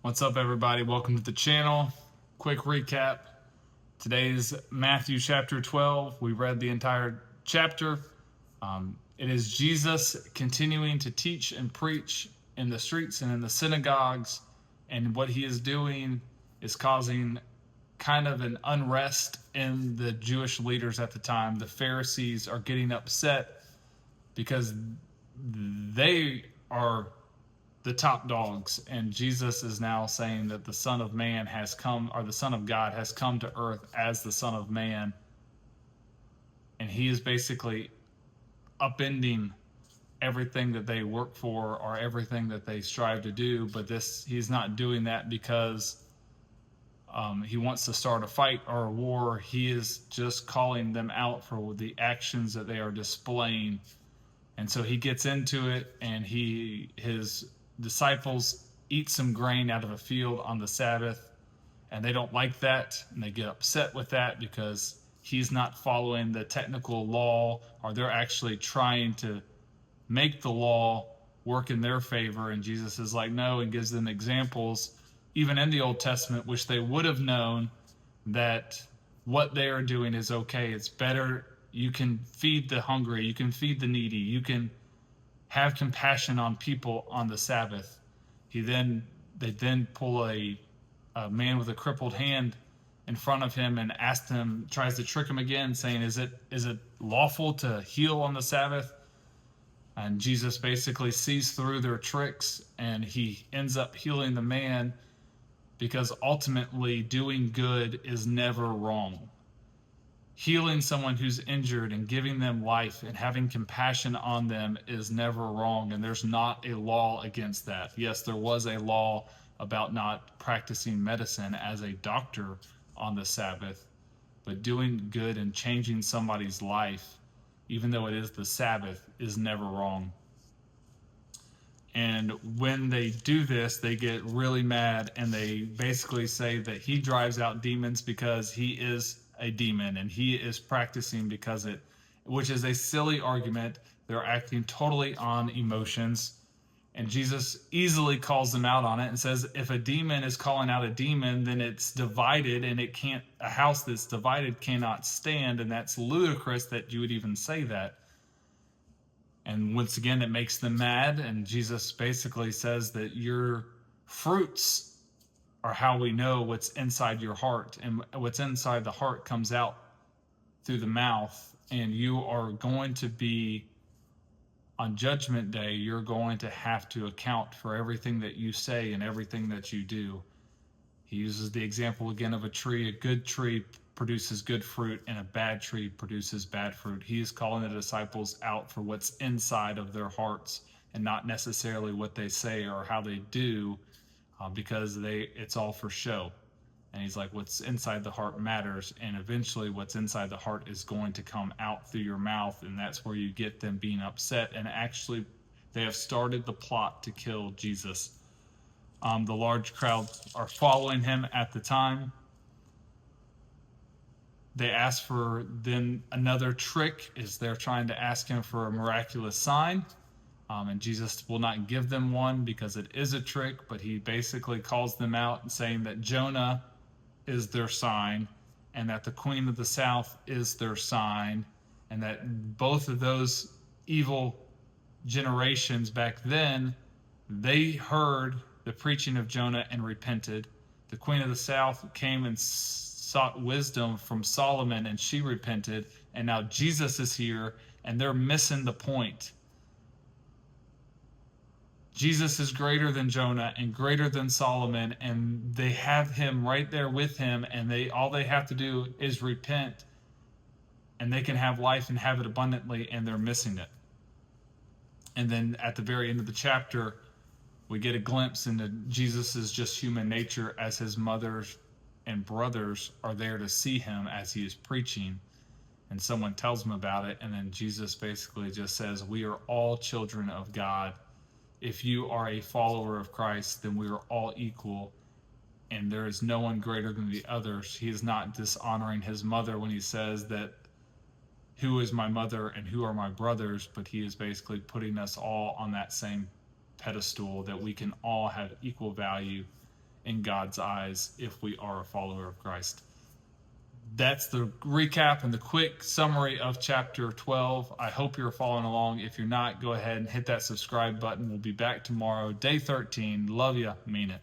What's up, everybody? Welcome to the channel. Quick recap. Today's Matthew chapter 12. We read the entire chapter. It is Jesus continuing to teach and preach in the streets and in the synagogues. And what he is doing is causing kind of an unrest in the Jewish leaders at the time. The Pharisees are getting upset because they are the top dogs, and Jesus is now saying that the Son of Man has come, or the Son of God has come to earth as the Son of Man, and he is basically upending everything that they work for or everything that they strive to do. But he's not doing that because he wants to start a fight or a war. He is just calling them out for the actions that they are displaying. And so he gets into it, and his disciples eat some grain out of a field on the Sabbath, and they don't like that, and they get upset with that because he's not following the technical law, or they're actually trying to make the law work in their favor. And Jesus is like, no, and gives them examples, even in the Old Testament, which they would have known that what they are doing is okay. It's better. You can feed the hungry, you can feed the needy, you can have compassion on people on the Sabbath. They then pull a man with a crippled hand in front of him and tries to trick him again, saying, is it lawful to heal on the Sabbath? And Jesus basically sees through their tricks, and he ends up healing the man, because ultimately doing good is never wrong. Healing someone who's injured and giving them life and having compassion on them is never wrong, and there's not a law against that. Yes, there was a law about not practicing medicine as a doctor on the Sabbath, but doing good and changing somebody's life, even though it is the Sabbath, is never wrong. And when they do this, they get really mad, and they basically say that he drives out demons because he is a demon, and he is practicing which is a silly argument. They're acting totally on emotions, and Jesus easily calls them out on it and says, if a demon is calling out a demon, then it's divided, and a house that's divided cannot stand. And that's ludicrous that you would even say that. And once again, it makes them mad, and Jesus basically says that your fruits are how we know what's inside your heart, and what's inside the heart comes out through the mouth. And you are going to be, on Judgment Day, you're going to have to account for everything that you say and everything that you do. He uses the example again of a tree. A good tree produces good fruit, and a bad tree produces bad fruit. He is calling the disciples out for what's inside of their hearts, and not necessarily what they say or how they do, because it's all for show. And he's like, what's inside the heart matters, and eventually what's inside the heart is going to come out through your mouth, and that's where you get them being upset. And actually, they have started the plot to kill Jesus. The large crowd are following him at the time. They ask for then another trick, as they're trying to ask him for a miraculous sign. And Jesus will not give them one because it is a trick, but he basically calls them out and saying that Jonah is their sign, and that the Queen of the South is their sign, and that both of those evil generations back then, they heard the preaching of Jonah and repented. The Queen of the South came and sought wisdom from Solomon, and she repented, and now Jesus is here, and they're missing the point. Jesus is greater than Jonah and greater than Solomon, and they have him right there with him, and all they have to do is repent, and they can have life and have it abundantly, and they're missing it. And then at the very end of the chapter, we get a glimpse into Jesus' just human nature, as his mothers and brothers are there to see him as he is preaching, and someone tells him about it, and then Jesus basically just says, we are all children of God. If you are a follower of Christ, then we are all equal, and there is no one greater than the others. He is not dishonoring his mother when he says that, who is my mother and who are my brothers, but he is basically putting us all on that same pedestal, that we can all have equal value in God's eyes if we are a follower of Christ. That's the recap and the quick summary of chapter 12. I hope you're following along. If you're not, go ahead and hit that subscribe button. We'll be back tomorrow, day 13. Love ya. Mean it.